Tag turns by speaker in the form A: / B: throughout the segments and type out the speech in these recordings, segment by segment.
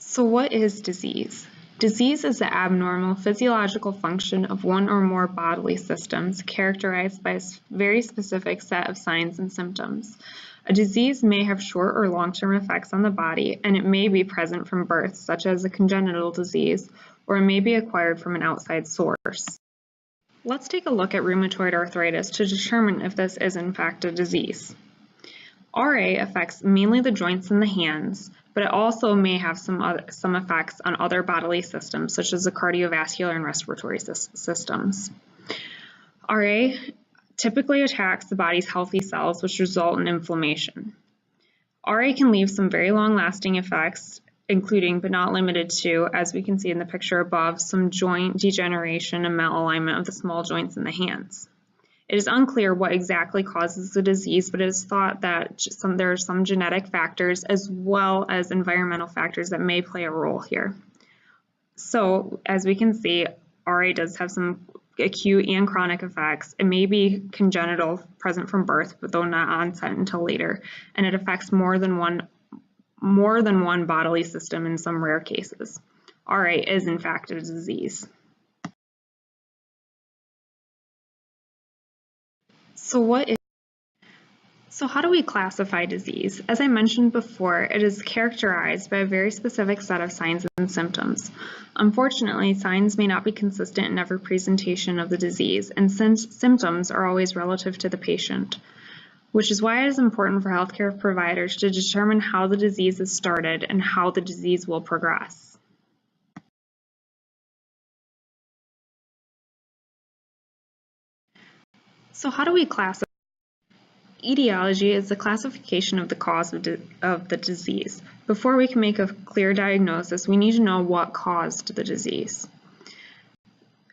A: So what is disease? Disease is the abnormal physiological function of one or more bodily systems characterized by a very specific set of signs and symptoms. A disease may have short or long-term effects on the body, and it may be present from birth, such as a congenital disease, or it may be acquired from an outside source. Let's take a look at rheumatoid arthritis to determine if this is in fact a disease. RA affects mainly the joints and the hands, but it also may have some effects on other bodily systems, such as the cardiovascular and respiratory systems. RA typically attacks the body's healthy cells, which result in inflammation. RA can leave some very long-lasting effects, including but not limited to, as we can see in the picture above, some joint degeneration and malalignment of the small joints in the hands. It is unclear what exactly causes the disease, but it is thought that there are some genetic factors as well as environmental factors that may play a role here. So, as we can see, RA does have some acute and chronic effects. It may be congenital, present from birth, but though not onset until later, and it affects more than one bodily system in some rare cases. RA is in fact a disease. So how do we classify disease? As I mentioned before, it is characterized by a very specific set of signs and symptoms. Unfortunately, signs may not be consistent in every presentation of the disease, and symptoms are always relative to the patient, which is why it is important for healthcare providers to determine how the disease is started and how the disease will progress. So how do we classify? Etiology is the classification of the cause of the disease. Before we can make a clear diagnosis, we need to know what caused the disease.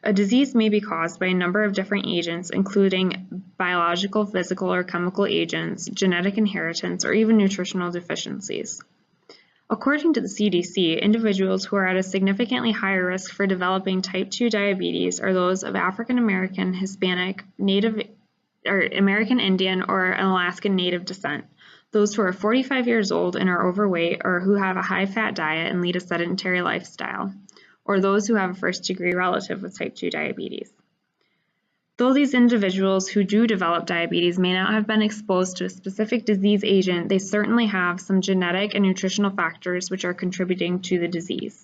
A: A disease may be caused by a number of different agents, including biological, physical, or chemical agents, genetic inheritance, or even nutritional deficiencies. According to the CDC, individuals who are at a significantly higher risk for developing type 2 diabetes are those of African American, Hispanic, American Indian, or Alaskan Native descent, those who are 45 years old and are overweight or who have a high-fat diet and lead a sedentary lifestyle, or those who have a first-degree relative with type 2 diabetes. Though these individuals who do develop diabetes may not have been exposed to a specific disease agent, they certainly have some genetic and nutritional factors which are contributing to the disease.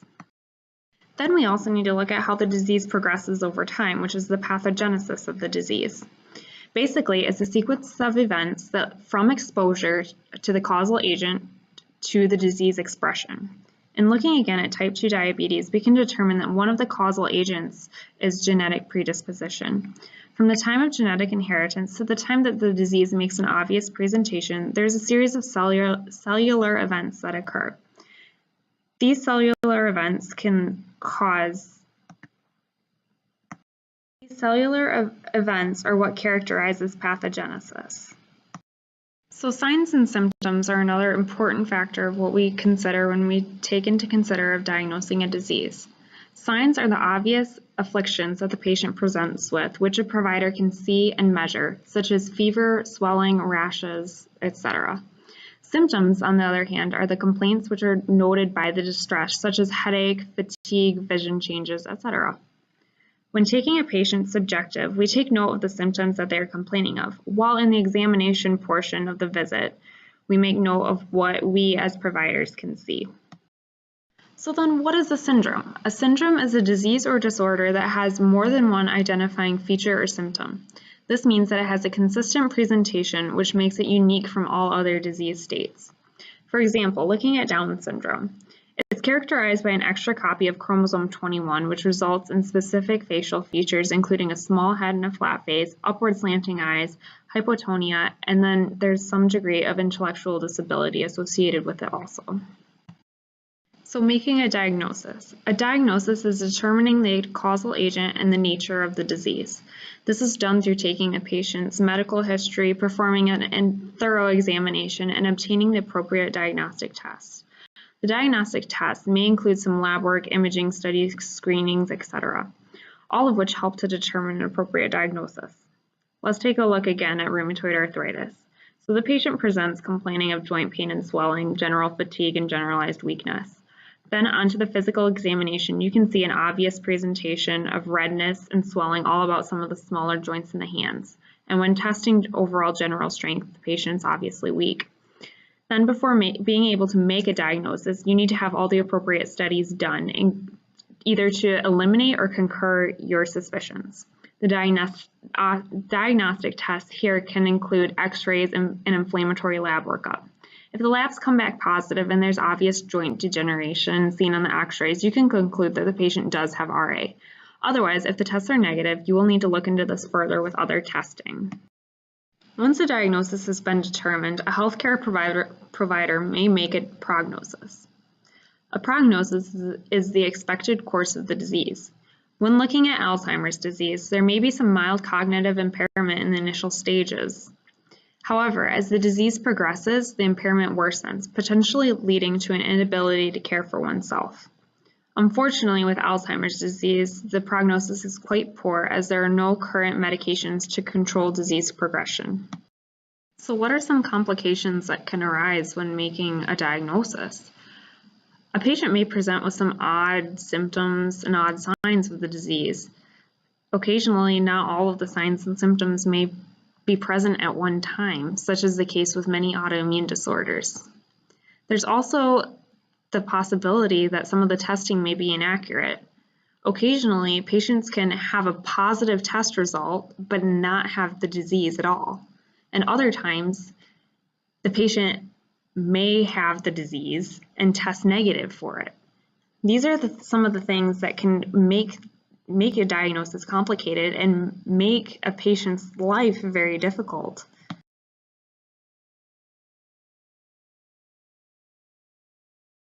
A: Then we also need to look at how the disease progresses over time, which is the pathogenesis of the disease. Basically, it's a sequence of events that from exposure to the causal agent to the disease expression. In looking again at type 2 diabetes, we can determine that one of the causal agents is genetic predisposition. From the time of genetic inheritance to the time that the disease makes an obvious presentation, there's a series of cellular events that occur. These cellular events can cause events are what characterizes pathogenesis. So signs and symptoms are another important factor of what we consider when we take into consider of diagnosing a disease. Signs are the obvious afflictions that the patient presents with, which a provider can see and measure, such as fever, swelling, rashes, etc. Symptoms, on the other hand, are the complaints which are noted by the distress, such as headache, fatigue, vision changes, etc. When taking a patient subjective, we take note of the symptoms that they are complaining of, while in the examination portion of the visit, we make note of what we as providers can see. So then what is a syndrome? A syndrome is a disease or disorder that has more than one identifying feature or symptom. This means that it has a consistent presentation, which makes it unique from all other disease states. For example, looking at Down syndrome. It's characterized by an extra copy of chromosome 21, which results in specific facial features, including a small head and a flat face, upward slanting eyes, hypotonia, and then there's some degree of intellectual disability associated with it also. So making a diagnosis. A diagnosis is determining the causal agent and the nature of the disease. This is done through taking a patient's medical history, performing a thorough examination, and obtaining the appropriate diagnostic tests. The diagnostic tests may include some lab work, imaging studies, screenings, etc., all of which help to determine an appropriate diagnosis. Let's take a look again at rheumatoid arthritis. So the patient presents complaining of joint pain and swelling, general fatigue, and generalized weakness. Then onto the physical examination, you can see an obvious presentation of redness and swelling all about some of the smaller joints in the hands. And when testing overall general strength, the patient's obviously weak. Then before being able to make a diagnosis, you need to have all the appropriate studies done, either to eliminate or concur your suspicions. The diagnostic tests here can include x-rays and an inflammatory lab workup. If the labs come back positive and there's obvious joint degeneration seen on the x-rays, you can conclude that the patient does have RA. Otherwise, if the tests are negative, you will need to look into this further with other testing. Once a diagnosis has been determined, a healthcare provider may make a prognosis. A prognosis is the expected course of the disease. When looking at Alzheimer's disease, there may be some mild cognitive impairment in the initial stages. However, as the disease progresses, the impairment worsens, potentially leading to an inability to care for oneself. Unfortunately, with Alzheimer's disease, the prognosis is quite poor as there are no current medications to control disease progression. So what are some complications that can arise when making a diagnosis? A patient may present with some odd symptoms and odd signs of the disease. Occasionally, not all of the signs and symptoms may be present at one time, such as the case with many autoimmune disorders. There's also the possibility that some of the testing may be inaccurate. Occasionally, patients can have a positive test result but not have the disease at all. And other times, the patient may have the disease and test negative for it. These are some of the things that can make a diagnosis complicated and make a patient's life very difficult.